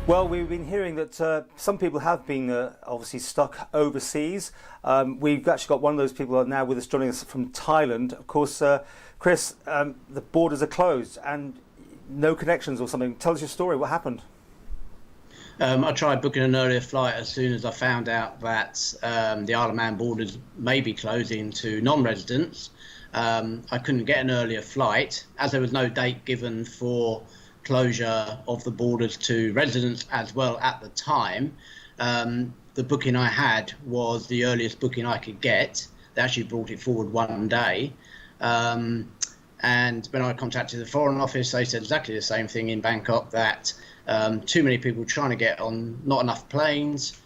Well, we've been hearing that some people have been obviously stuck overseas. We've actually got one of those people now with us, joining us from Thailand. Of course, Chris, the borders are closed and no connections or something. Tell us your story. What happened? I tried booking an earlier flight as soon as I found out that the Isle of Man borders may be closing to non-residents. I couldn't get an earlier flight as there was no date given for closure of the borders to residents as well at the time. The booking I had was the earliest booking I could get. They actually brought it forward one day. And when I contacted the Foreign Office, they said exactly the same thing in Bangkok, that too many people trying to get on, not enough planes.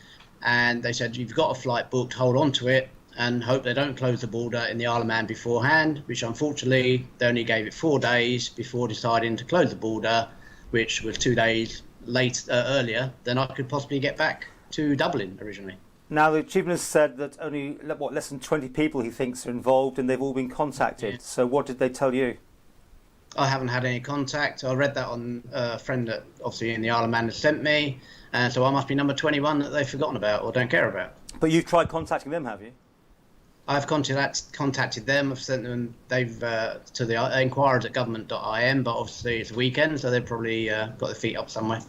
And they said, you've got a flight booked, hold on to it and hope they don't close the border in the Isle of Man beforehand, which unfortunately they only gave it 4 days before deciding to close the border, which was 2 days earlier than I could possibly get back to Dublin originally. Now, the Chief Minister said that only, less than 20 people he thinks are involved and they've all been contacted. Yeah. So what did they tell you? I haven't had any contact. I read that on a friend that obviously in the Isle of Man has sent me. And so I must be number 21 that they've forgotten about or don't care about. But you've tried contacting them, have you? I've contacted them. I've sent them. They've to the inquiries at government.im, but obviously it's a weekend, so they've probably got their feet up somewhere.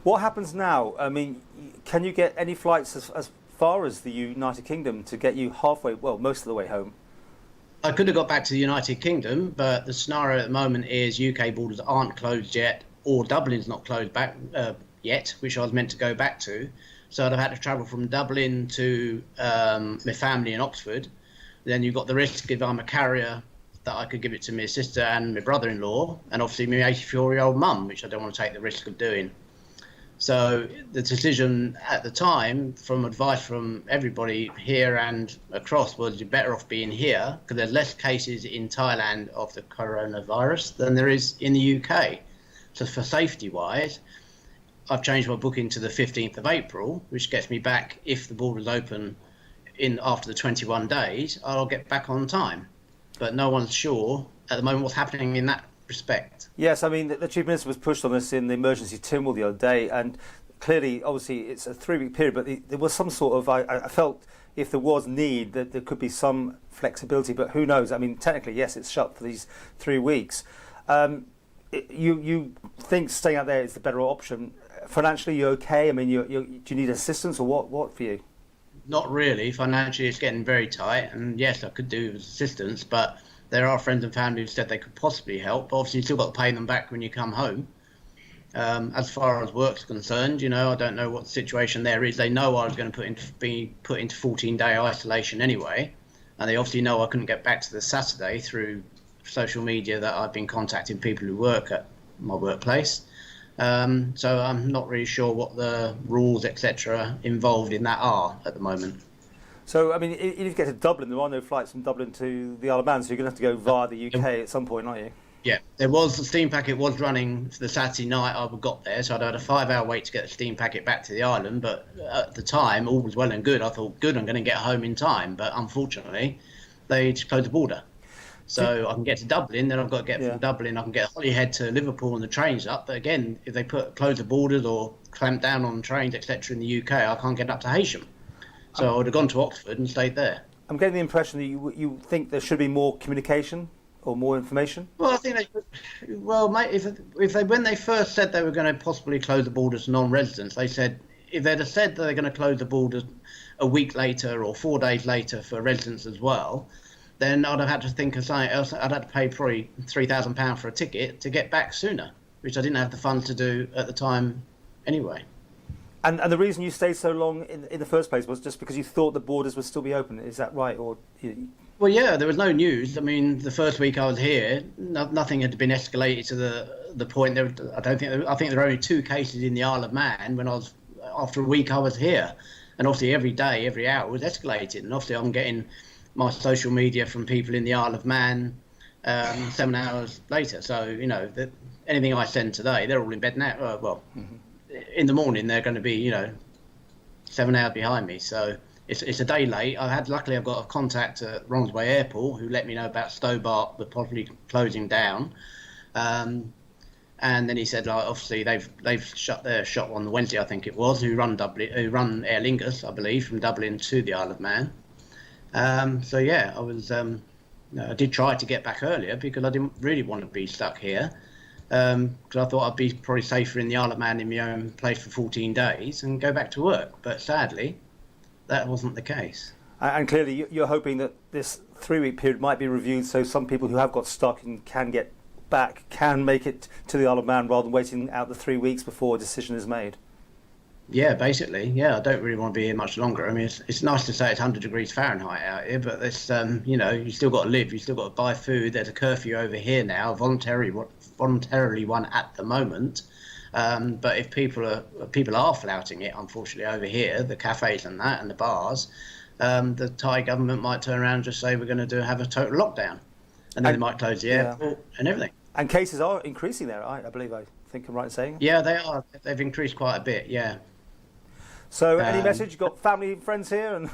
What happens now? I mean, can you get any flights as far as the United Kingdom to get you halfway, well, most of the way home? I could have got back to the United Kingdom, but the scenario at the moment is UK borders aren't closed yet, or Dublin's not closed back yet, which I was meant to go back to. So I'd have had to travel from Dublin to my family in Oxford. Then you've got the risk, if I'm a carrier, that I could give it to my sister and my brother-in-law, and obviously my 84-year-old mum, which I don't want to take the risk of doing. So the decision at the time, from advice from everybody here and across, was you're better off being here because there's less cases in Thailand of the coronavirus than there is in the UK. So for safety-wise, I've changed my booking to the 15th of April, which gets me back, if the borders open after the 21 days, I'll get back on time. But no one's sure at the moment what's happening in that respect. Yes, I mean, the Chief Minister was pushed on this in the emergency timber the other day, and clearly, obviously, it's a 3-week period, but there was some sort of, I felt if there was need, that there could be some flexibility, but who knows? I mean, technically, yes, it's shut for these 3 weeks. You think staying out there is the better option? Financially, you okay? I mean, do you need assistance or what for you? Not really. Financially, it's getting very tight. And yes, I could do with assistance, but there are friends and family who said they could possibly help. But obviously, you still got to pay them back when you come home. As far as work's concerned, I don't know what the situation there is. They know I was going to be put into 14-day isolation anyway. And they obviously know I couldn't get back to the Saturday through social media that I've been contacting people who work at my workplace. So I'm not really sure what the rules, etc., involved in that are at the moment. So, I mean, if you get to Dublin, there are no flights from Dublin to the Isle of Man, so you're going to have to go via the UK at some point, aren't you? Yeah, there was, the steam packet was running for the Saturday night I got there, so I'd had a 5-hour wait to get the steam packet back to the island, but at the time, all was well and good. I thought, good, I'm going to get home in time, but unfortunately, they just closed the border. So I can get to Dublin, then I've got to get from Dublin, I can get Holyhead to Liverpool and the train's up. But again, if they close the borders or clamp down on trains, etc. in the UK, I can't get up to Heysham. So I would have gone to Oxford and stayed there. I'm getting the impression that you think there should be more communication or more information? Well, I think mate, when they first said they were going to possibly close the borders to non-residents, they said, if they'd have said that they're going to close the borders a week later or 4 days later for residents as well, then I'd have had to think of something else. I'd had to pay probably £3,000 for a ticket to get back sooner, which I didn't have the funds to do at the time anyway. And the reason you stayed so long in the first place was just because you thought the borders would still be open, is that right? Or Well, yeah, there was no news. I mean, the first week I was here, nothing had been escalated to the point. I think there were only 2 cases in the Isle of Man after a week I was here. And obviously every day, every hour was escalated. And obviously I'm getting my social media from people in the Isle of Man 7 hours later. So, anything I send today, they're all in bed now. In the morning, they're going to be, 7 hours behind me. So it's a day late. Luckily, I've got a contact at Romsway Airport who let me know about Stobart, but possibly closing down. And then he said, like, obviously they've shut their shop on the Wednesday, I think it was, who run Aer Lingus, I believe, from Dublin to the Isle of Man. So yeah, I did try to get back earlier because I didn't really want to be stuck here. Because I thought I'd be probably safer in the Isle of Man in my own place for 14 days and go back to work. But sadly, that wasn't the case. And clearly, you're hoping that this 3-week period might be reviewed, so some people who have got stuck and can get back can make it to the Isle of Man rather than waiting out the 3 weeks before a decision is made. Yeah, basically, yeah. I don't really want to be here much longer. I mean, it's nice to say it's 100 degrees Fahrenheit out here, but it's you still got to live. You still got to buy food. There's a curfew over here now, voluntarily one at the moment. But if people are flouting it, unfortunately, over here, the cafes and that and the bars, the Thai government might turn around and just say we're going to have a total lockdown, and then they might close the airport and everything. And cases are increasing there, I believe. I think I'm right in saying. Yeah, they are. They've increased quite a bit. Yeah. So, any message? You got family and friends here, and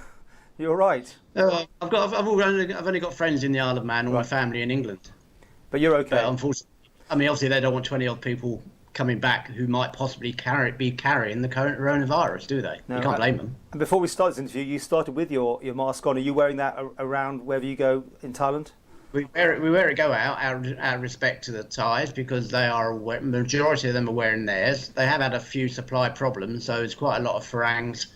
you're right. I've only got friends in the Isle of Man, and my family in England. But you're okay. But unfortunately, I mean, obviously they don't want 20 odd people coming back who might possibly be carrying the current coronavirus, do they? No, you can't blame them. And before we start this interview, you started with your mask on. Are you wearing that around wherever you go in Thailand? We wear it go out of respect to the Thais because the majority of them are wearing theirs. They have had a few supply problems, so it's quite a lot of Farangs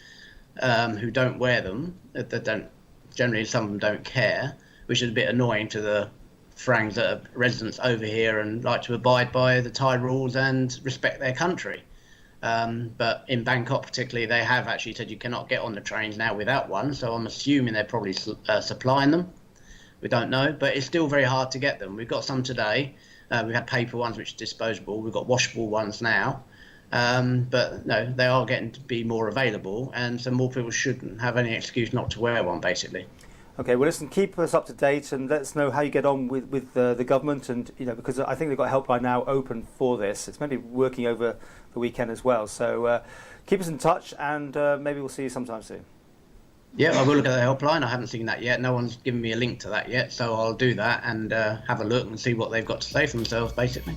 who don't wear them. They don't. Generally, some of them don't care, which is a bit annoying to the Farangs that are residents over here and like to abide by the Thai rules and respect their country. But in Bangkok particularly, they have actually said you cannot get on the trains now without one, so I'm assuming they're probably supplying them. We don't know, but it's still very hard to get them. We've got some today. We've had paper ones which are disposable. We've got washable ones now. But no, they are getting to be more available, and so more people shouldn't have any excuse not to wear one, basically. Okay, well, listen, keep us up to date and let us know how you get on with the government, and because I think they've got a helpline now open for this. It's maybe working over the weekend as well. So keep us in touch, and maybe we'll see you sometime soon. Yeah, I will look at the helpline. I haven't seen that yet. No one's given me a link to that yet, so I'll do that and have a look and see what they've got to say for themselves, basically.